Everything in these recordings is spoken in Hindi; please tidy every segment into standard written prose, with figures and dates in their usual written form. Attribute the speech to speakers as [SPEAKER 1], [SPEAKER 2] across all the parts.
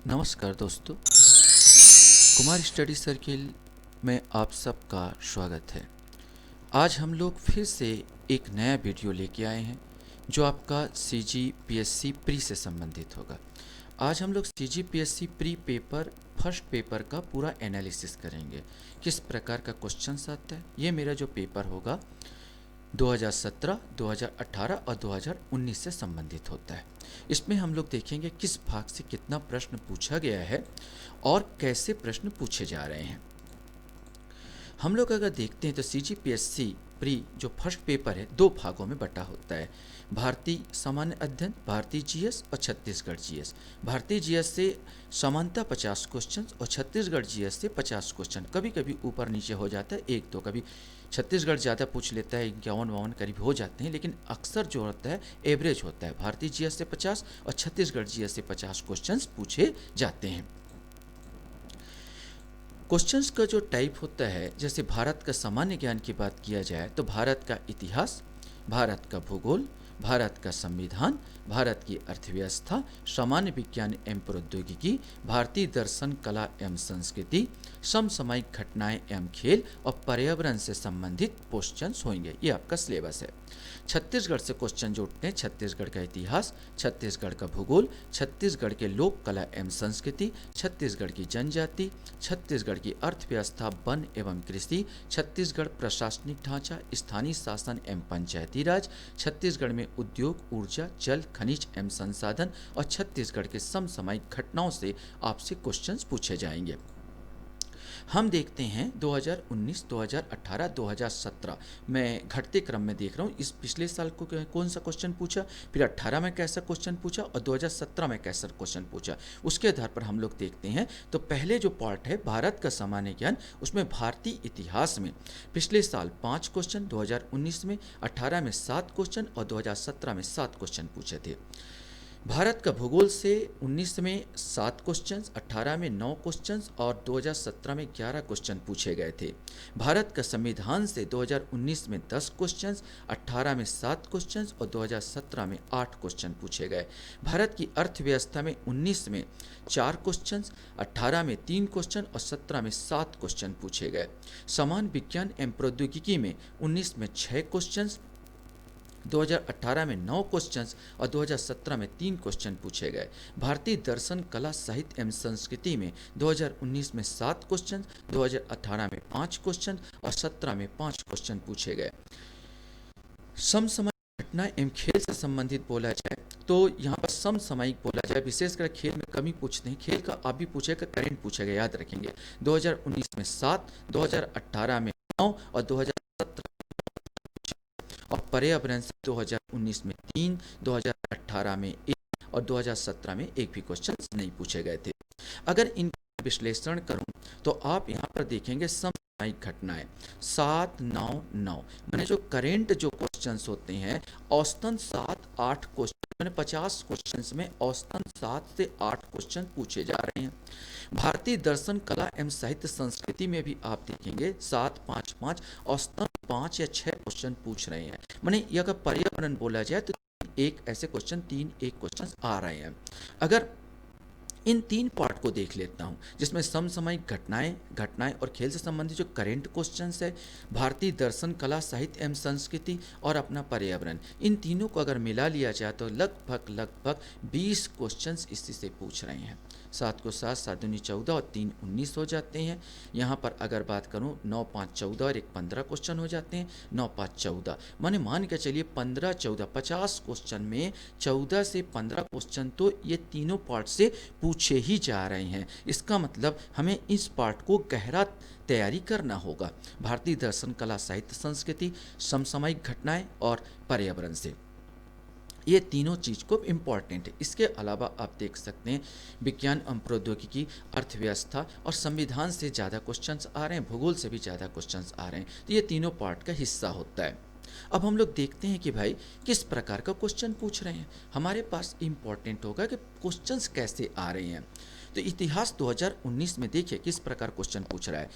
[SPEAKER 1] नमस्कार दोस्तों, कुमार स्टडी सर्किल में आप सबका स्वागत है। आज हम लोग फिर से एक नया वीडियो लेके आए हैं जो आपका CGPSC प्री से संबंधित होगा। आज हम लोग CGPSC pre paper first paper का पूरा एनालिसिस करेंगे, किस प्रकार का क्वेश्चंस आता है। ये मेरा जो पेपर होगा 2017, 2018 और 2019 से संबंधित होता है। इसमें हम लोग देखेंगे किस भाग से कितना प्रश्न पूछा गया है और कैसे प्रश्न पूछे जा रहे हैं। हम लोग अगर देखते हैं तो CGPSC प्री जो फर्स्ट पेपर है दो भागों में बटा होता है, भारतीय सामान्य अध्ययन, भारतीय GS और छत्तीसगढ़ GS। भारतीय GS से समानता 50 क्वेश्चन और छत्तीसगढ़ GS से 50 क्वेश्चन। कभी कभी ऊपर नीचे हो जाता है एक दो, कभी छत्तीसगढ़ ज़्यादा पूछ लेता है, 51-52 करीब हो जाते हैं, लेकिन अक्सर जो होता है एवरेज होता है। भारतीय GS से 50 और छत्तीसगढ़ GS से 50 क्वेश्चन पूछे जाते हैं। क्वेश्चंस का जो टाइप होता है, जैसे भारत का सामान्य ज्ञान की बात किया जाए तो भारत का इतिहास, भारत का भूगोल, भारत का संविधान, भारत की अर्थव्यवस्था, सामान्य विज्ञान एवं प्रौद्योगिकी, भारतीय दर्शन, कला एवं संस्कृति, समसामयिक घटनाएं एवं खेल और पर्यावरण से संबंधित क्वेश्चंस होंगे। ये आपका सिलेबस है। छत्तीसगढ़ से क्वेश्चन जो उठते हैं, छत्तीसगढ़ का इतिहास, छत्तीसगढ़ का भूगोल, छत्तीसगढ़ के लोक कला एवं संस्कृति, छत्तीसगढ़ की जनजाति, छत्तीसगढ़ की अर्थव्यवस्था, वन एवं कृषि, छत्तीसगढ़ प्रशासनिक ढांचा, स्थानीय शासन एवं पंचायती राज, छत्तीसगढ़ में उद्योग, ऊर्जा, जल, खनिज एवं संसाधन और छत्तीसगढ़ के समसामयिक घटनाओं से आपसे क्वेश्चंस पूछे जाएंगे। हम देखते हैं 2019, 2018, 2017 मैं घटते क्रम में देख रहा हूँ। इस पिछले साल को कौन सा क्वेश्चन पूछा, फिर 18 में कैसा क्वेश्चन पूछा और 2017 में कैसा क्वेश्चन पूछा, उसके आधार पर हम लोग देखते हैं। तो पहले जो पार्ट है भारत का सामान्य ज्ञान, उसमें भारतीय इतिहास में पिछले साल 5 क्वेश्चन, 2019 में 18 में 7 क्वेश्चन और 2017 में 7 क्वेश्चन पूछे थे। भारत का भूगोल से 19 में 7 क्वेश्चंस, 18 में 9 क्वेश्चंस और 2017 में 11 क्वेश्चन पूछे गए थे। भारत का संविधान से 2019 में 10 क्वेश्चंस, 18 में 7 क्वेश्चंस और 2017 में 8 क्वेश्चन पूछे गए। भारत की अर्थव्यवस्था में 19 में 4 क्वेश्चंस, 18 में 3 क्वेश्चन और 17 में 7 क्वेश्चन पूछे गए। समान विज्ञान एवं प्रौद्योगिकी में 19 में 6 क्वेश्चंस, 2018 में 9 क्वेश्चंस और 2017 में 3 क्वेश्चन पूछे गए। भारतीय दर्शन, कला, साहित्य एवं संस्कृति में 2019 में 7 क्वेश्चन, 2018 में 5 क्वेश्चन और 17 में 5 क्वेश्चन पूछे गए। समसामयिक घटना एवं खेल से संबंधित बोला जाए तो यहाँ पर समसामयिक बोला जाए, विशेषकर खेल में कमी पूछते हैं। खेल का आप भी पूछेगा, करेंट पूछेगा, याद रखेंगे। 2019 में 7, 2018 में 9 और 2017 और पर्यावरण से 2019 में 3, 2018 में 1 और 2017 में 1 भी क्वेश्चन नहीं पूछे गए थे। अगर इनका विश्लेषण करूं तो आप यहाँ पर देखेंगे समसामयिक घटनाएं 7, 9, 9 मैंने जो करेंट जो क्वेश्चंस होते हैं औसतन 7-8 क्वेश्चन, मैंने 50 क्वेश्चंस में औसतन 7 से 8 क्वेश्चन पूछे जा रहे हैं। भारतीय दर्शन, कला एवं साहित्य संस्कृति में भी आप देखेंगे 7, 5, 5 औसतन 5 या 6 क्वेश्चन पूछ रहे हैं। माने ये अगर पर्यावरण बोला जाए तो एक ऐसे क्वेश्चन 3 क्वेश्चन आ रहे हैं। अगर इन 3 पार्ट को देख लेता हूँ, जिसमें समसामयिक घटनाएं और खेल से संबंधित जो करेंट क्वेश्चंस है, भारतीय दर्शन, कला, साहित्य एवं संस्कृति और अपना पर्यावरण, इन तीनों को अगर मिला लिया जाए तो लगभग 20 क्वेश्चंस इसी से पूछ रहे हैं। 7 को 7, 7 दूनी 14 और 3 19 हो जाते हैं। यहाँ पर अगर बात करूँ 9, 5, 14 और 1 15 क्वेश्चन हो जाते हैं। 9, 5, 14 माने मान के चलिए 15, 14 50 क्वेश्चन में 14 से 15 क्वेश्चन तो ये तीनों पार्ट से पूछे ही जा रहे हैं। इसका मतलब हमें इस पार्ट को गहरा तैयारी करना होगा। भारतीय दर्शन, कला, साहित्य, संस्कृति, समसामयिक घटनाएं और पर्यावरण से, ये तीनों चीज़ को इम्पॉर्टेंट है। इसके अलावा आप देख सकते हैं विज्ञान एवं प्रौद्योगिकी, अर्थव्यवस्था और संविधान से ज़्यादा क्वेश्चंस आ रहे हैं, भूगोल से भी ज़्यादा क्वेश्चंस आ रहे हैं। तो ये तीनों पार्ट का हिस्सा होता है। अब हम लोग देखते हैं कि भाई किस प्रकार का क्वेश्चन पूछ रहे हैं। हमारे पास इम्पॉर्टेंट होगा कि क्वेश्चंस कैसे आ रहे हैं। तो इतिहास 2019 में देखिए किस प्रकार क्वेश्चन पूछ रहा है।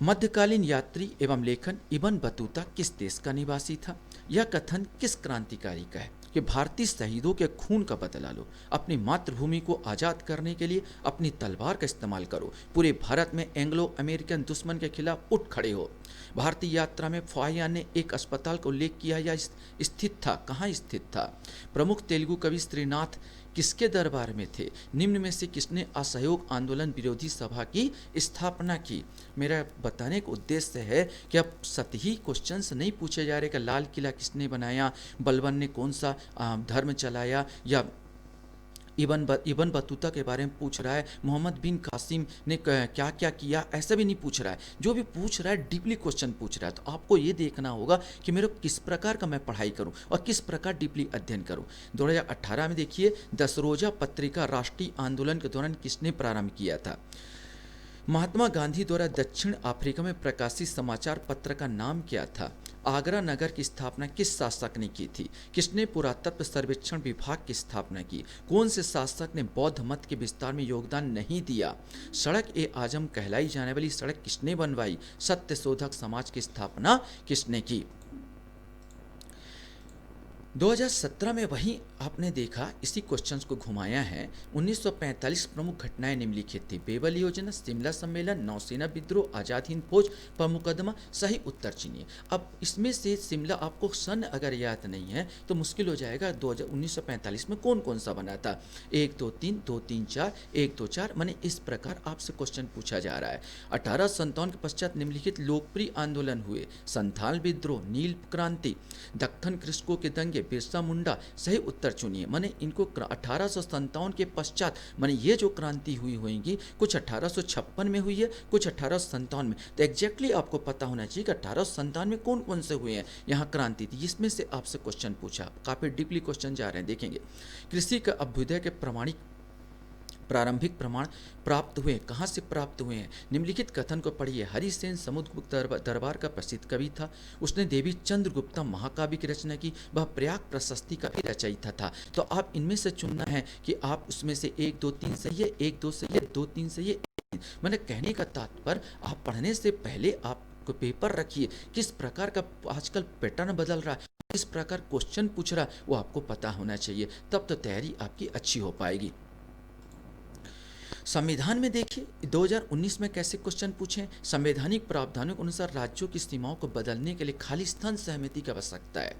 [SPEAKER 1] मध्यकालीन यात्री एवं लेखन इब्न बतूता किस देश का निवासी था? यह कथन किस क्रांतिकारी का है? कि भारतीय शहीदों के खून का बदला लो, अपनी मातृभूमि को आज़ाद करने के लिए अपनी तलवार का इस्तेमाल करो, पूरे भारत में एंग्लो अमेरिकन दुश्मन के खिलाफ उठ खड़े हो। भारतीय यात्रा में फाया ने एक अस्पताल का उल्लेख किया या स्थित था, कहाँ स्थित था? प्रमुख तेलुगु कवि श्रीनाथ किसके दरबार में थे? निम्न में से किसने असहयोग आंदोलन विरोधी सभा की स्थापना की? मेरा बताने का उद्देश्य है कि अब सतही क्वेश्चंस नहीं पूछे जा रहे कि लाल किला किसने बनाया, बलबन ने कौन सा धर्म चलाया, या इबन बतूता के बारे में पूछ रहा है, मोहम्मद बिन कासिम ने क्या क्या किया, ऐसा भी नहीं पूछ रहा है। जो भी पूछ रहा है डीपली क्वेश्चन पूछ रहा है। तो आपको ये देखना होगा कि मेरे को किस प्रकार का मैं पढ़ाई करूं और किस प्रकार डीपली अध्ययन करूं। 2018 में देखिए, 10 रोजा पत्रिका राष्ट्रीय आंदोलन के दौरान किसने प्रारंभ किया था? महात्मा गांधी द्वारा दक्षिण अफ्रीका में प्रकाशित समाचार पत्र का नाम क्या था? आगरा नगर की स्थापना किस शासक ने की थी? किसने पुरातत्व सर्वेक्षण विभाग की स्थापना की? कौन से शासक ने बौद्ध मत के विस्तार में योगदान नहीं दिया? सड़क ए आजम कहलाई जाने वाली सड़क किसने बनवाई? सत्य शोधक समाज की स्थापना किसने की? 2017 में वहीं आपने देखा, इसी क्वेश्चंस को घुमाया है। 1945 प्रमुख घटनाएं निम्नलिखित थी: बेबल योजना, शिमला सम्मेलन, नौसेना विद्रोह, आजाद हिंद फौज पर मुकदमा। सही उत्तर चुनिए। अब इसमें से शिमला, आपको सन अगर याद नहीं है तो मुश्किल हो जाएगा। 1945 में कौन कौन सा बना था? 1 2 3 2 3 4 1 2 4, माने इस प्रकार आपसे क्वेश्चन पूछा जा रहा है। 1857 के पश्चात निम्नलिखित लोकप्रिय आंदोलन हुए: संथाल विद्रोह, नील क्रांति, दक्खन कृषकों के दंगे, बिरसा मुंडा। सही उत्तर चुनिए। माने इनको 1857 के पश्चात, माने ये जो क्रांति हुई होंगी, कुछ 1856 में हुई है, कुछ 1857 में। तो एग्जैक्टली आपको पता होना चाहिए कि 1857 में कौन कौन से हुए हैं यहाँ क्रांति थी। इसमें से आपसे क्वेश्चन पूछा, काफी डीपली क्वेश्चन जा रहे हैं, देखेंगे। कृषि का अभ्युदय के प्रारंभिक प्रमाण प्राप्त हुए, कहाँ से प्राप्त हुए हैं? निम्नलिखित कथन को पढ़िए। हरिसेन समुद्रगुप्त दरबार का प्रसिद्ध कवि था। उसने देवी चंद्रगुप्ता महाकाव्य की रचना की। वह प्रयाग प्रशस्ति का भी रचयिता था। तो आप इनमें से चुनना है कि आप उसमें से 1 2 3 सही है, 1 2 सही है, 2 3 सही है। मैंने कहने का तात्पर्य, आप पढ़ने से पहले आप पेपर रखिए, किस प्रकार का आजकल पैटर्न बदल रहा है, किस प्रकार क्वेश्चन पूछ रहा है, वो आपको पता होना चाहिए। तब तो तैयारी आपकी अच्छी हो पाएगी। संविधान में देखिए 2019 में कैसे क्वेश्चन पूछे। संवैधानिक प्रावधानों के अनुसार राज्यों की सीमाओं को बदलने के लिए खालिस्तान सहमति की आवश्यकता है।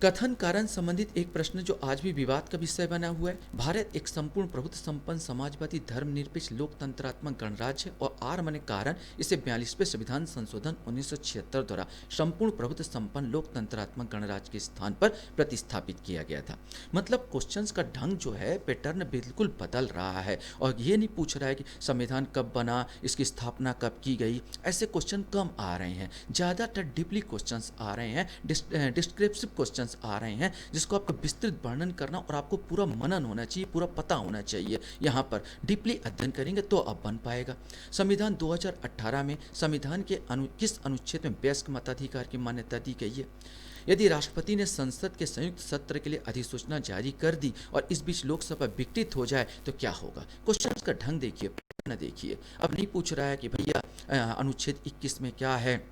[SPEAKER 1] कथन कारण संबंधित एक प्रश्न जो आज भी विवाद का विषय बना हुआ है। भारत एक संपूर्ण प्रभुत्व संपन्न समाजवादी धर्मनिरपेक्ष लोकतंत्रात्मक गणराज्य है, और आर माने कारण, इसे 42वें संविधान संशोधन 1976 द्वारा संपूर्ण प्रभुत्व संपन्न लोकतंत्रात्मक गणराज्य के स्थान पर प्रतिस्थापित किया गया था। मतलब क्वेश्चंस का ढंग जो है, पैटर्न बिल्कुल बदल रहा है, और ये नहीं पूछ रहा है कि संविधान कब बना, इसकी स्थापना कब की गई। ऐसे क्वेश्चन कम आ रहे हैं, ज़्यादातर डीपली क्वेश्चन आ रहे हैं, डिस्क्रिप्टिव क्वेश्चन आ रहे हैं, जिसको आपको विस्तृत वर्णन करना और आपको पूरा मनन होना चाहिए, पूरा पता होना चाहिए। यहाँ पर डीपली अध्ययन करेंगे तो अब बन पाएगा। संविधान 2018 में संविधान के किस अनुच्छेद में वयस्क मताधिकार की मान्यता दी गई है? यदि राष्ट्रपति ने संसद के संयुक्त सत्र के लिए अधिसूचना जारी कर दी और इस बीच लोकसभा विघटित हो जाए तो क्या होगा? क्वेश्चन का ढंग देखिए, पैटर्न देखिए। अब नहीं पूछ रहा है कि भैया अनुच्छेद 21 में क्या है,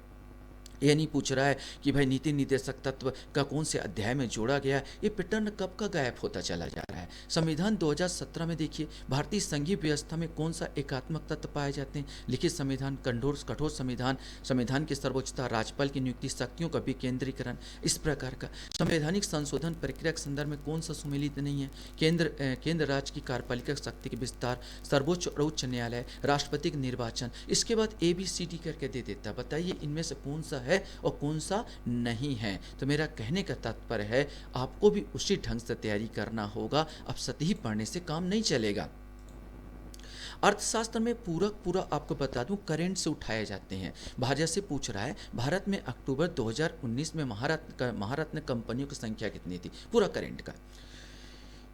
[SPEAKER 1] ये नहीं पूछ रहा है कि भाई नीति निर्देशक तत्व का कौन से अध्याय में जोड़ा गया। ये पैटर्न कब का गायब होता चला जा रहा है। संविधान 2017 में देखिए, भारतीय संघीय व्यवस्था में कौन सा एकात्मक तत्व पाए जाते हैं? लिखित संविधान, कठोर संविधान, संविधान की सर्वोच्चता, राज्यपाल की नियुक्ति, शक्तियों का विकेंद्रीकरण, इस प्रकार का। संवैधानिक संशोधन प्रक्रिया के संदर्भ में कौन सा सुमेलित नहीं है? केंद्र राज्य की कार्यपालिका शक्ति के विस्तार, सर्वोच्च और उच्च न्यायालय, राष्ट्रपति का निर्वाचन। इसके बाद ABCD करके दे देता। बताइए इनमें से कौन सा है और कौन सा नहीं है? तो मेरा कहने का तात्पर्य है, आपको भी उसी ढंग से तैयारी करना होगा। अब सतही पढ़ने से काम नहीं चलेगा। अर्थशास्त्र में पूरा आपको बता दूं, करेंट से उठाए जाते हैं। भाजपा से पूछ रहा है, भारत में अक्टूबर 2019 में महारत्न कंपनियों की संख्या कितनी थी? पूरा करेंट का।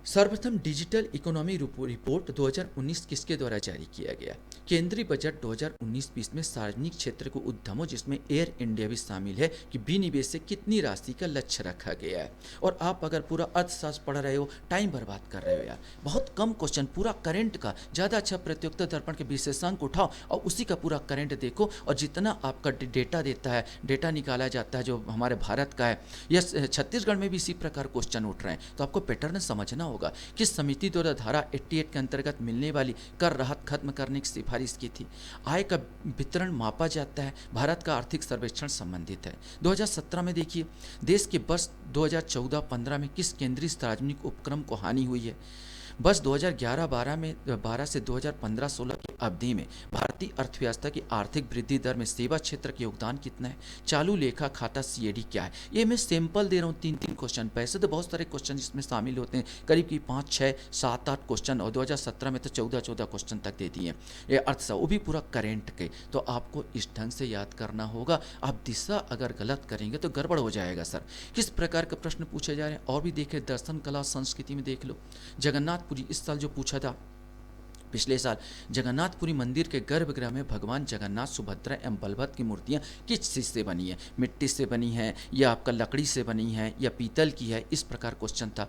[SPEAKER 1] सर्वप्रथम डिजिटल इकोनॉमी रिपोर्ट 2019 किसके द्वारा जारी किया गया? केंद्रीय बजट 2019-20 में सार्वजनिक क्षेत्र के उद्यमों जिसमें एयर इंडिया भी शामिल है कि विनिवेश से कितनी राशि का लक्ष्य रखा गया है। और आप अगर पूरा अर्थशास्त्र पढ़ रहे हो, टाइम बर्बाद कर रहे हो यार, बहुत कम क्वेश्चन, पूरा करंट का ज़्यादा अच्छा प्रतियोगिता दर्पण के विशेषांक उठाओ और उसी का पूरा करंट देखो, और जितना आपका डेटा देता है, डेटा निकाला जाता है जो हमारे भारत का है, या छत्तीसगढ़ में भी इसी प्रकार क्वेश्चन उठ रहे हैं, तो आपको पैटर्न समझना होगा। किस समिति द्वारा धारा 88 के अंतर्गत मिलने वाली कर राहत खत्म करने की सिफारिश की थी? आय का वितरण मापा जाता है, भारत का आर्थिक सर्वेक्षण संबंधित है। 2017 में देखिए, देश के वर्ष 2014-15 में किस केंद्रीय सार्वजनिक उपक्रम को हानि हुई है? बस 2011-12 से 2015-16 की अवधि में भारतीय अर्थव्यवस्था की आर्थिक वृद्धि दर में सेवा क्षेत्र का योगदान कितना है? चालू लेखा खाता सीएडी क्या है? ये मैं सैंपल दे रहा हूँ, 3-3 क्वेश्चन। पैसे तो बहुत सारे क्वेश्चन इसमें शामिल होते हैं, करीब की 5, 6, 7, 8 क्वेश्चन, और 2017 में तो 14 क्वेश्चन तक दे दिए ये अर्थशास्त्र, वो भी पूरा करेंट के। तो आपको इस ढंग से याद करना होगा। आप दिशा अगर गलत करेंगे तो गड़बड़ हो जाएगा सर। किस प्रकार के प्रश्न पूछे जा रहे हैं और भी देखें, दर्शन कला संस्कृति में देख लो। जगन्नाथपुरी इस साल जो पूछा था, पिछले साल, जगन्नाथपुरी मंदिर के गर्भगृह में भगवान जगन्नाथ, सुभद्रा एवं बलभद्र की मूर्तियां किस चीज से बनी है? मिट्टी से बनी है, या आपका लकड़ी से बनी है, या पीतल की है? इस प्रकार क्वेश्चन था।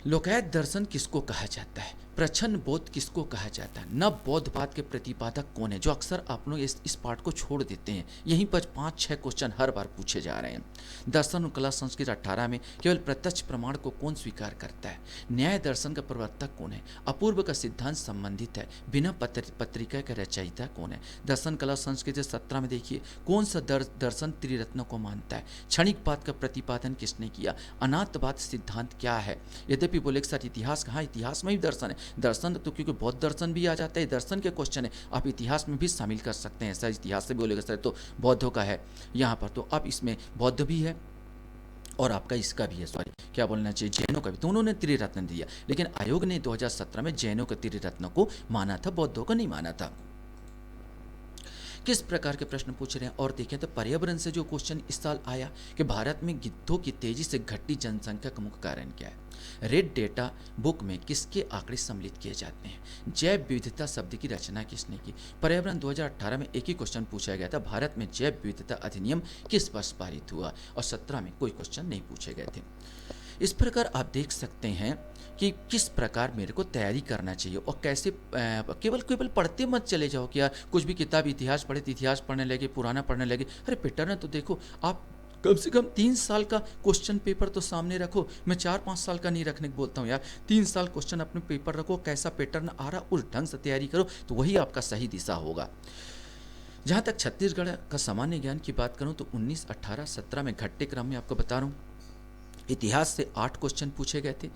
[SPEAKER 1] लोकायत दर्शन किसको कहा जाता है? प्रच्छन्न बोध किसको कहा जाता है? नव बौद्धवाद के प्रतिपादक कौन है? जो अक्सर आप लोग इस पार्ट को छोड़ देते हैं। यहीं पर 5-6 क्वेश्चन हर बार पूछे जा रहे हैं। दर्शन और कला संस्कृति 18 में केवल प्रत्यक्ष प्रमाण को कौन स्वीकार करता है? न्याय दर्शन का प्रवर्तक कौन है? अपूर्व का सिद्धांत संबंधित है। बिना पत्रिका का रचयिता कौन है? दर्शन कला संस्कृति 17 में देखिए, कौन सा दर्शन त्रिरत्नों को मानता है? क्षणिकवाद का प्रतिपादन किसने किया? अनाथवाद सिद्धांत क्या है? यद्यपि बोले सर इतिहास कहाँ, इतिहास में भी दर्शन है। दर्शन तो क्योंकि बौद्ध दर्शन भी आ जाता है, दर्शन के क्वेश्चन है, आप इतिहास में भी शामिल कर सकते हैं। सर इतिहास से बोलेगा सर तो बौद्धों का है यहाँ पर, तो अब इसमें बौद्ध भी है और आपका इसका भी है, सॉरी क्या बोलना चाहिए, जैनों का भी। दोनों ने त्रिरत्न दिया, लेकिन आयोग ने 2017 में जैनों के त्रिरत्न को माना था, बौद्धों को नहीं माना था। किस प्रकार के प्रश्न पूछ रहे हैं और देखें तो पर्यावरण से जो क्वेश्चन इस साल आया कि भारत में गिद्धों की तेजी से घटती जनसंख्या का मुख्य कारण क्या है? रेड डेटा बुक में किसके आंकड़े सम्मिलित किए जाते हैं? जैव विविधता शब्द की रचना किसने की? पर्यावरण 2018 में एक ही क्वेश्चन पूछा गया था, भारत में जैव विविधता अधिनियम किस वर्ष पारित हुआ? और 17 में कोई क्वेश्चन नहीं पूछे गए थे। इस प्रकार आप देख सकते हैं कि किस प्रकार मेरे को तैयारी करना चाहिए और कैसे। केवल पढ़ते मत चले जाओ कि यार कुछ भी किताब इतिहास पढ़े तो इतिहास पढ़ने लगे, पुराना पढ़ने लगे। अरे पैटर्न तो देखो, आप कम से कम 3 साल का क्वेश्चन पेपर तो सामने रखो। मैं 4-5 साल का नहीं रखने को बोलता हूँ यार, 3 साल क्वेश्चन अपने पेपर रखो, कैसा पैटर्न आ रहा उस ढंग से तैयारी करो, तो वही आपका सही दिशा होगा। जहाँ तक छत्तीसगढ़ का सामान्य ज्ञान की बात करूँ तो 19, 18, 17 में घटते क्रम में आपको बता रहा हूँ। इतिहास से 8 क्वेश्चन पूछे गए थे,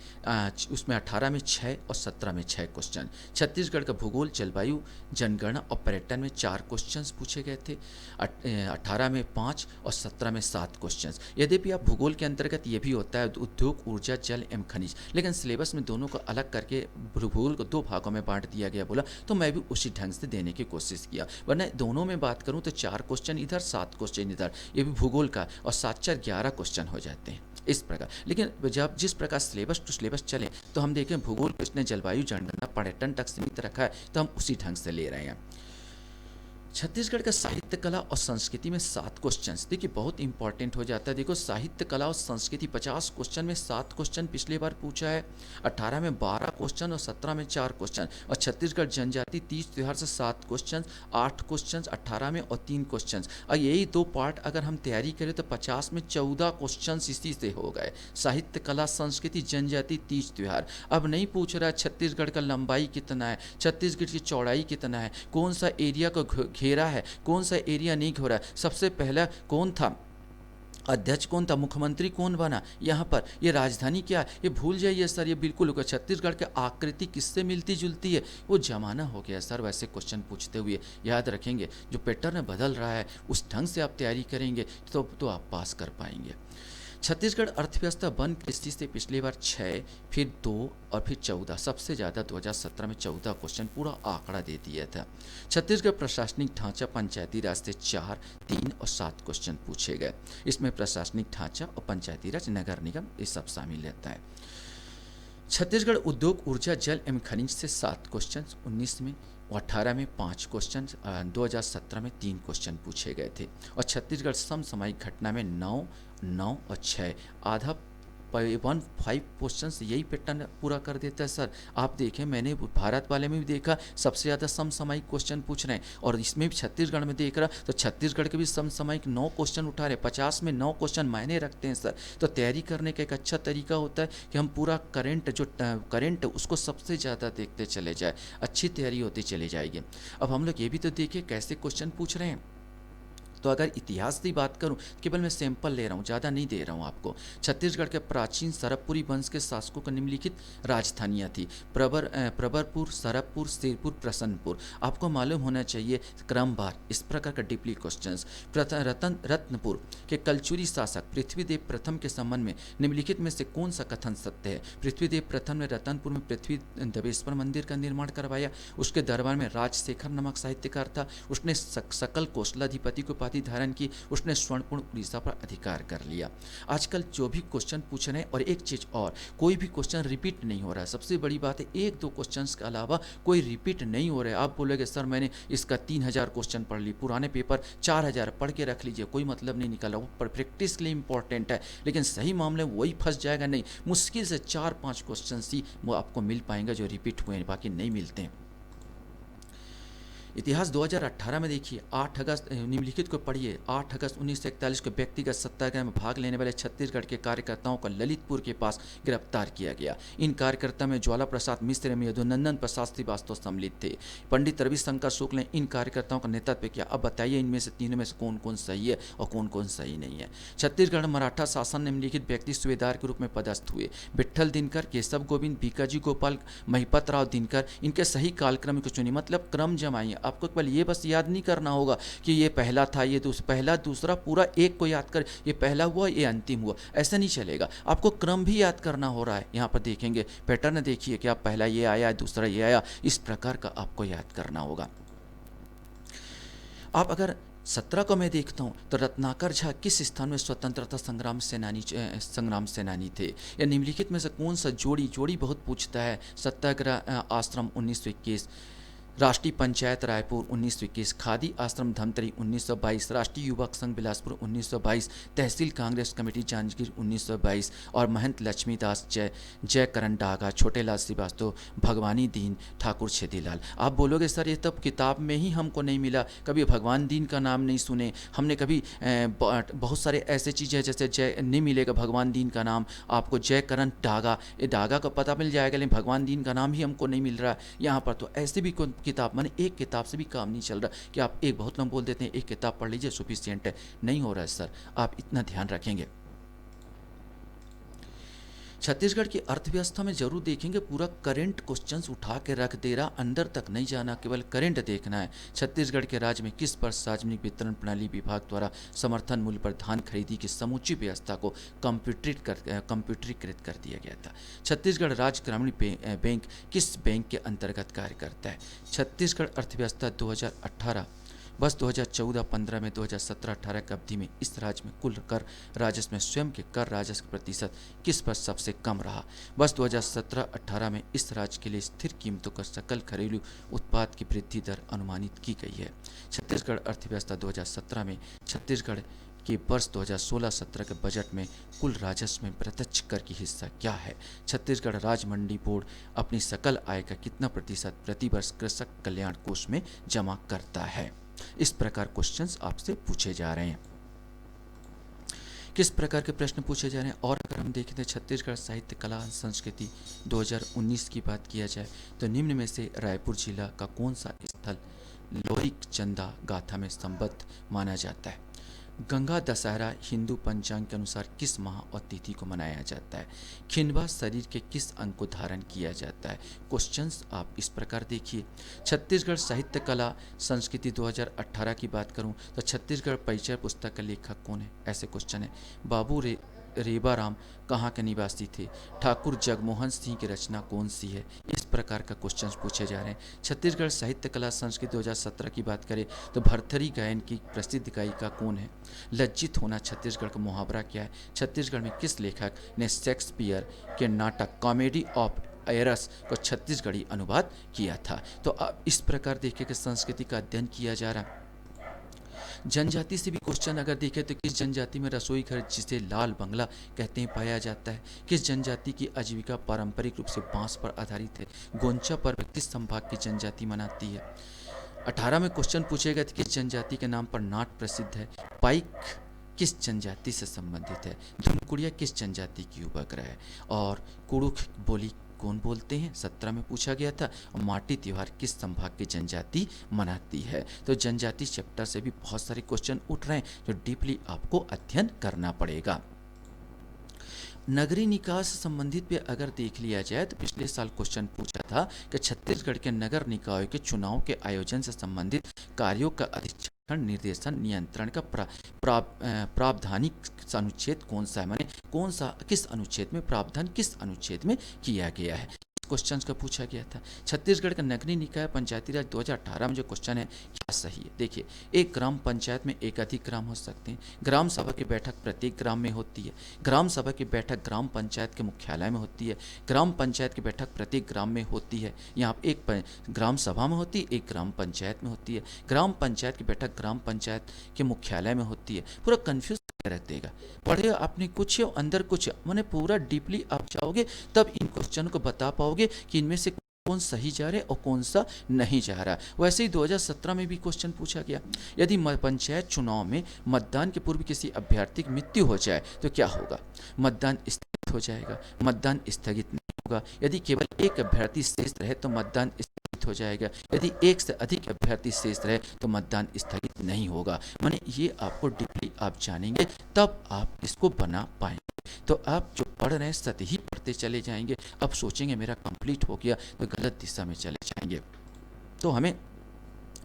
[SPEAKER 1] उसमें 18 में 6 और 17 में 6 क्वेश्चन। छत्तीसगढ़ का भूगोल, जलवायु, जनगणना और पर्यटन में 4 क्वेश्चंस पूछे गए थे, 18 में 5 और 17 में 7 क्वेश्चंस। यद्यपि आप भूगोल के अंतर्गत ये भी होता है उद्योग, ऊर्जा, जल एवं खनिज, लेकिन सिलेबस में दोनों को अलग करके भूगोल को 2 भागों में बांट दिया गया बोला, तो मैं भी उसी ढंग से देने की कोशिश किया। वरना दोनों में बात करूँ तो 4 क्वेश्चन इधर, 7 क्वेश्चन इधर, ये भी भूगोल का, और 7-4 11 क्वेश्चन हो जाते हैं इस प्रकार। लेकिन जब जिस प्रकार सिलेबस टू सिलेबस चले तो हम देखें भूगोल को इसने जलवायु, जनगणना, पर्यटन तक सीमित रखा है, तो हम उसी ढंग से ले रहे हैं। छत्तीसगढ़ का साहित्य कला और संस्कृति में 7 क्वेश्चंस, देखिए बहुत इंपॉर्टेंट हो जाता है। देखो साहित्य कला और संस्कृति 50 क्वेश्चन में 7 क्वेश्चन पिछले बार पूछा है, 18 में 12 क्वेश्चन और 17 में 4 क्वेश्चन। और छत्तीसगढ़ जनजाति 30 त्योहार से 7 क्वेश्चन, 8 क्वेश्चन 18 में और 3 क्वेश्चन। और यही 2 पार्ट अगर हम तैयारी करें तो 50 में 14 क्वेश्चन इसी से हो गए। साहित्य कला, संस्कृति, जनजाति, 30 त्योहार। अब नहीं पूछ रहा है छत्तीसगढ़ का लंबाई कितना है, छत्तीसगढ़ की चौड़ाई कितना है, कौन सा एरिया को घेरा है, कौन सा एरिया नहीं घेरा है, सबसे पहला कौन था अध्यक्ष, कौन था मुख्यमंत्री, कौन बना, यहाँ पर ये राजधानी क्या है, ये भूल जाइए सर, ये बिल्कुल होगा। छत्तीसगढ़ की आकृति किससे मिलती जुलती है, वो जमाना हो गया सर वैसे क्वेश्चन पूछते हुए। याद रखेंगे जो पैटर्न बदल रहा है उस ढंग से आप तैयारी करेंगे तो आप पास कर पाएंगे। छत्तीसगढ़ अर्थव्यवस्था वन कृषि से पिछली बार 6, फिर 2 और फिर 14, सबसे ज़्यादा 2017 में 14 क्वेश्चन पूरा आंकड़ा दे दिया था। छत्तीसगढ़ प्रशासनिक ढांचा, पंचायती राज से 4, 3 और 7 क्वेश्चन पूछे गए। इसमें प्रशासनिक ढांचा और पंचायती राज, नगर निगम ये सब शामिल रहता है। छत्तीसगढ़ उद्योग, ऊर्जा, जल एवं खनिज से 7 क्वेश्चन 19 में, और 18 में 5 क्वेश्चन, 2017 में 3 क्वेश्चन पूछे गए थे। और छत्तीसगढ़ समसामयिक घटना में 9, 9 और 6 आधा 15 क्वेश्चन यही पैटर्न पूरा कर देता है सर। आप देखें, मैंने भारत वाले में भी देखा सबसे ज़्यादा समसामयिक क्वेश्चन पूछ रहे हैं, और इसमें भी छत्तीसगढ़ में देख रहा तो छत्तीसगढ़ के भी समसामयिक 9 क्वेश्चन उठा रहे हैं। 50 में 9 क्वेश्चन मायने रखते हैं सर। तो तैयारी करने का एक अच्छा तरीका होता है कि हम पूरा करंट उसको सबसे ज़्यादा देखते चले जाए, अच्छी तैयारी होती चली जाएगी। अब हम लोग ये भी तो देखिए कैसे क्वेश्चन पूछ रहे हैं। तो अगर इतिहास की बात करूं, केवल मैं सैंपल ले रहा हूं, ज़्यादा नहीं दे रहा हूं आपको। छत्तीसगढ़ के प्राचीन सरबपुरी वंश के शासकों को निम्नलिखित राजधानियां थी। प्रबरपुर, सरबपुर, सिरपुर, प्रसन्नपुर। आपको मालूम होना चाहिए क्रमवार इस प्रकार का डीपली क्वेश्चंस। रत्नपुर के कलचुरी शासक पृथ्वीदेव प्रथम के संबंध में निम्नलिखित में से कौन सा कथन सत्य है? पृथ्वीदेव प्रथम ने रतनपुर में पृथ्वी देवेश्वर मंदिर का निर्माण करवाया। उसके दरबार में राजशेखर नामक साहित्यकार था। उसने सकल कौशलाधिपति को धारण की। उसने स्वर्णपूर्ण उड़ीसा पर अधिकार कर लिया। आजकल जो भी क्वेश्चन पूछ रहे हैं, और एक चीज और, कोई भी क्वेश्चन रिपीट नहीं हो रहा है। सबसे बड़ी बात है, 1-2 क्वेश्चंस के अलावा कोई रिपीट नहीं हो रहा है। आप बोलोगे सर मैंने इसका 3000 क्वेश्चन पढ़ ली, पुराने पेपर 4000 पढ़ के रख लीजिए, कोई मतलब नहीं निकला। वो प्रैक्टिस के लिए इंपॉर्टेंट है, लेकिन सही मामले में वही फंस जाएगा। नहीं, मुश्किल से 4-5 क्वेश्चन ही वो आपको मिल पाएंगे जो रिपीट हुए हैं, बाकी नहीं मिलते हैं। इतिहास 2018 में देखिए, 8 अगस्त निम्नलिखित को पढ़िए। 8 अगस्त 1941 को व्यक्तिगत सत्याग्रह में भाग लेने वाले छत्तीसगढ़ के कार्यकर्ताओं को ललितपुर के पास गिरफ्तार किया गया। इन कार्यकर्ताओं में ज्वाला प्रसाद मिश्र एवं यदुनंदन प्रसाद श्रीवास्तव सम्मिलित थे। पंडित रविशंकर शुक्ल ने इन कार्यकर्ताओं का नेतृत्व किया। अब बताइए इनमें से तीनों में से कौन कौन सही है और कौन कौन सही नहीं है। छत्तीसगढ़ मराठा शासन निम्नलिखित व्यक्ति सूबेदार के रूप में पदस्थ हुए। विट्ठल दिनकर, केशव गोविंद, बीकाजी गोपाल, महिपत राव दिनकर। इनके सही कालक्रम को चुनिए, मतलब क्रम जमाइए। आपको केवल ये बस याद नहीं करना होगा कि ये पहला था, ये पहला दूसरा, पूरा एक को याद कर, ये पहला हुआ ये अंतिम हुआ, ऐसा नहीं चलेगा। आपको क्रम भी याद करना हो रहा है। यहाँ पर देखेंगे पैटर्न देखिए कि आप पहला ये आया, दूसरा ये आया, इस प्रकार का आपको याद करना होगा। आप अगर 17 को मैं देखता हूँ तो रत्नाकर झा किस स्थान में स्वतंत्रता संग्राम सेनानी थे? या निम्नलिखित में से कौन सा जोड़ी बहुत पूछता है। सत्याग्रह आश्रम 1921, राष्ट्रीय पंचायत रायपुर 1921, खादी आश्रम धमतरी 1922, राष्ट्रीय युवक संघ बिलासपुर 1922, तहसील कांग्रेस कमेटी जांजगीर 1922, और महंत लक्ष्मीदास जयकरण डागा, छोटेलाल श्रीवास्तव, भगवानी दीन, ठाकुर छेदीलाल। आप बोलोगे सर ये तब किताब में ही हमको नहीं मिला, कभी भगवान दीन का नाम नहीं सुने हमने, कभी बहुत सारे ऐसे चीज़ें जैसे जय नहीं मिलेगा भगवान दीन का नाम आपको। जयकरण डागा, ये डागा का पता मिल जाएगा, लेकिन भगवान दीन का नाम ही हमको नहीं मिल रहा है यहाँ पर। तो ऐसे भी किताब, माने एक किताब से भी काम नहीं चल रहा कि आप एक, बहुत लोग बोल देते हैं एक किताब पढ़ लीजिए सफिशिएंट है, नहीं हो रहा है सर। आप इतना ध्यान रखेंगे। छत्तीसगढ़ की अर्थव्यवस्था में जरूर देखेंगे, पूरा करंट क्वेश्चंस उठा के रख दे रहा, अंदर तक नहीं जाना, केवल करंट देखना है। छत्तीसगढ़ के राज्य में किस पर सार्वजनिक वितरण प्रणाली विभाग द्वारा समर्थन मूल्य पर धान खरीदी की समूची व्यवस्था को कंप्यूटरीकृत कर दिया गया था? छत्तीसगढ़ राज्य ग्रामीण बैंक किस बैंक के अंतर्गत कार्य करता है? छत्तीसगढ़ अर्थव्यवस्था 2018 वर्ष 2014-15 में 2017-18 की अवधि में इस राज्य में कुल कर राजस्व में स्वयं के कर राजस्व प्रतिशत किस पर सबसे कम रहा? वर्ष 2017-18 में इस राज्य के लिए स्थिर कीमतों का सकल घरेलू उत्पाद की वृद्धि दर अनुमानित की गई है। छत्तीसगढ़ अर्थव्यवस्था 2017 में छत्तीसगढ़ के वर्ष 2016-17 के बजट में कुल राजस्व में प्रत्यक्ष कर की हिस्सा क्या है? छत्तीसगढ़ राज्य मंडी बोर्ड अपनी सकल आय का कितना प्रतिशत प्रति वर्ष कृषक कल्याण कोष में जमा करता है? इस प्रकार क्वेश्चंस आपसे पूछे जा रहे हैं। किस प्रकार के प्रश्न पूछे जा रहे हैं? और अगर हम देखें तो छत्तीसगढ़ साहित्य कला संस्कृति 2019 की बात किया जाए तो निम्न में से रायपुर जिला का कौन सा स्थल लोरिक चंदा गाथा में संबद्ध माना जाता है? गंगा दशहरा हिंदू पंचांग के अनुसार किस माह और तिथि को मनाया जाता है? खिंडवा शरीर के किस अंग को धारण किया जाता है? क्वेश्चंस आप इस प्रकार देखिए। छत्तीसगढ़ साहित्य कला संस्कृति 2018 की बात करूं तो छत्तीसगढ़ परिचय पुस्तक का लेखक कौन है? ऐसे क्वेश्चन है। बाबू रेबाराम कहाँ के निवासी थे? ठाकुर जगमोहन सिंह की रचना कौन सी है? इस प्रकार का क्वेश्चन पूछे जा रहे हैं। छत्तीसगढ़ साहित्य कला संस्कृति 2017 की बात करें तो भरथरी गायन की प्रसिद्ध गायिका कौन है? लज्जित होना छत्तीसगढ़ का मुहावरा क्या है? छत्तीसगढ़ में किस लेखक ने शेक्सपियर के नाटक कॉमेडी ऑफ एरस को छत्तीसगढ़ी अनुवाद किया था? तो अब इस प्रकार देखिए कि संस्कृति का अध्ययन किया जा रहा है। जनजाति से भी क्वेश्चन अगर देखें तो किस जनजाति में रसोई घर जिसे लाल बंगला कहते हैं पाया जाता है? किस जनजाति की आजीविका पारंपरिक रूप से बांस पर आधारित है? गोंचा पर्व किस संभाग की जनजाति मनाती है? 18 में क्वेश्चन पूछेगा कि किस जनजाति के नाम पर नाट प्रसिद्ध है? पाइक किस जनजाति से संबंधित है? धुनकुड़िया किस जनजाति की उपग्रह है? और कुड़ुख बोली कौन बोलते हैं? 17 में पूछा गया था। और माटी त्योहार किस संभाग की जनजाति मनाती है? तो जनजाति चैप्टर से भी बहुत सारे क्वेश्चन उठ रहे हैं जो डीपली आपको अध्ययन करना पड़ेगा। नगरीय निकाय से संबंधित पे अगर देख लिया जाए तो पिछले साल क्वेश्चन पूछा था कि छत्तीसगढ़ के नगर निकायों के चुनाव के आयोजन से संबंधित कार्यों का अधीक्षण निर्देशन नियंत्रण का प्रावधानिक अनुच्छेद कौन सा है? माने कौन सा किस अनुच्छेद में प्रावधान किस अनुच्छेद में किया गया है? क्वेश्चन का पूछा गया था। छत्तीसगढ़ का नगरीय निकाय पंचायती राज 2018 में जो क्वेश्चन है क्या सही है? देखिए, एक ग्राम पंचायत में एक अधिक ग्राम हो सकते हैं। ग्राम सभा की बैठक प्रत्येक ग्राम में होती है। ग्राम सभा की बैठक ग्राम पंचायत के मुख्यालय में होती है। ग्राम पंचायत की बैठक प्रत्येक ग्राम में होती है। यहाँ एक ग्राम सभा में होती है, एक ग्राम पंचायत में होती है। ग्राम पंचायत की बैठक ग्राम पंचायत के मुख्यालय में होती है। पूरा कन्फ्यूज रख देगा। पढ़े आपने कुछ अंदर कुछ, मैंने पूरा डीपली आप जाओगे तब इन क्वेश्चन को बता पाओगे कि इनमें से कौन सही जा रहा है और कौन सा नहीं जा रहा है। वैसे ही 2017 में भी क्वेश्चन पूछा गया, यदि पंचायत चुनाव में मतदान के पूर्व किसी अभ्यर्थी की मृत्यु हो जाए तो क्या होगा? मतदान स्थगित हो जाएगा, मतदान स्थगित नहीं होगा। यदि केवल एक अभ्यर्थी शेष रहे तो मतदान स्थगित हो जाएगा। यदि एक से अधिक अभ्यर्थी शेष रहे तो मतदान स्थगित नहीं होगा। माने ये आपको डीपली आप जानेंगे तब आप इसको बना पाएंगे। तो आप जो पढ़ रहे हैं सतही ही पढ़ते चले जाएंगे। अब सोचेंगे मेरा कंप्लीट हो गया तो गलत दिशा में चले जाएंगे। तो हमें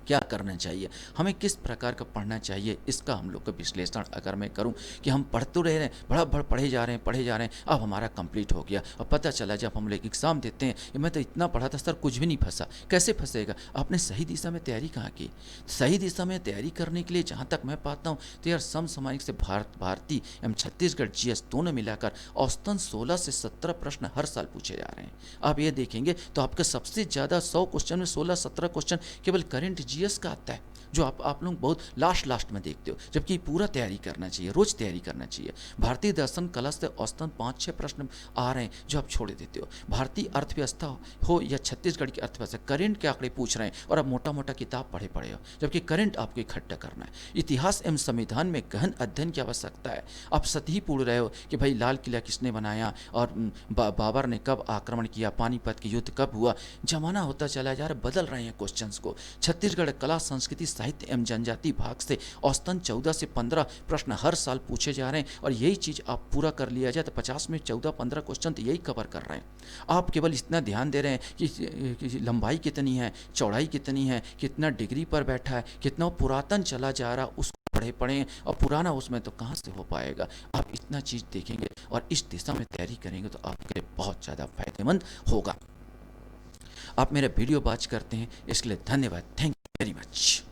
[SPEAKER 1] क्या करना चाहिए, हमें किस प्रकार का पढ़ना चाहिए, इसका हम लोग का विश्लेषण अगर मैं करूं कि हम पढ़ तो रहे हैं, बड़ा पढ़े जा रहे हैं, अब हमारा कंप्लीट हो गया और पता चला जब हम लोग एग्ज़ाम देते हैं मैं तो इतना पढ़ा था सर कुछ भी नहीं फंसा। कैसे फंसेगा? आपने सही दिशा में तैयारी कहाँ की? सही दिशा में तैयारी करने के लिए जहाँ तक मैं पाता हूँ तो यार समसामयिक से भारतीय एवं छत्तीसगढ़ GS दोनों मिलाकर औसतन 16 से 17 प्रश्न हर साल पूछे जा रहे हैं। आप ये देखेंगे तो आपका सबसे ज़्यादा 100 क्वेश्चन में 16-17 क्वेश्चन केवल करंट GS का आता है, जो आप लोग बहुत लास्ट में देखते हो, जबकि पूरा तैयारी करना चाहिए, रोज तैयारी करना चाहिए। भारतीय दर्शन कला से औसतन 5-6 प्रश्न आ रहे हैं जो आप छोड़ देते हो। भारतीय अर्थव्यवस्था हो या छत्तीसगढ़ की अर्थव्यवस्था, करंट के आंकड़े पूछ रहे हैं और आप मोटा किताब पढ़े हो, जबकि करंट आपको इकट्ठा करना है। इतिहास एवं संविधान में गहन अध्ययन की आवश्यकता है। आप सतही पूछ रहे हो कि भाई लाल किला किसने बनाया और बाबर ने कब आक्रमण किया, पानीपत के युद्ध कब हुआ। जमाना होता चला जा रहा, बदल रहे हैं क्वेश्चंस को। छत्तीसगढ़ कला संस्कृति साहित्य एवं जनजाति भाग से औसतन 14 से 15 प्रश्न हर साल पूछे जा रहे हैं और यही चीज़ आप पूरा कर लिया जाए तो 50 में 14-15 क्वेश्चन तो यही कवर कर रहे हैं। आप केवल इतना ध्यान दे रहे हैं कि लंबाई कितनी है, चौड़ाई कितनी है, कितना डिग्री पर बैठा है, कितना पुरातन चला जा रहा, उसको पढ़े और पुराना उसमें तो कहाँ से हो पाएगा। आप इतना चीज़ देखेंगे और इस दिशा में तैयारी करेंगे तो आपके लिए बहुत ज़्यादा फायदेमंद होगा। आप मेरा वीडियो वॉच करते हैं इसके लिए धन्यवाद। Thank you very much.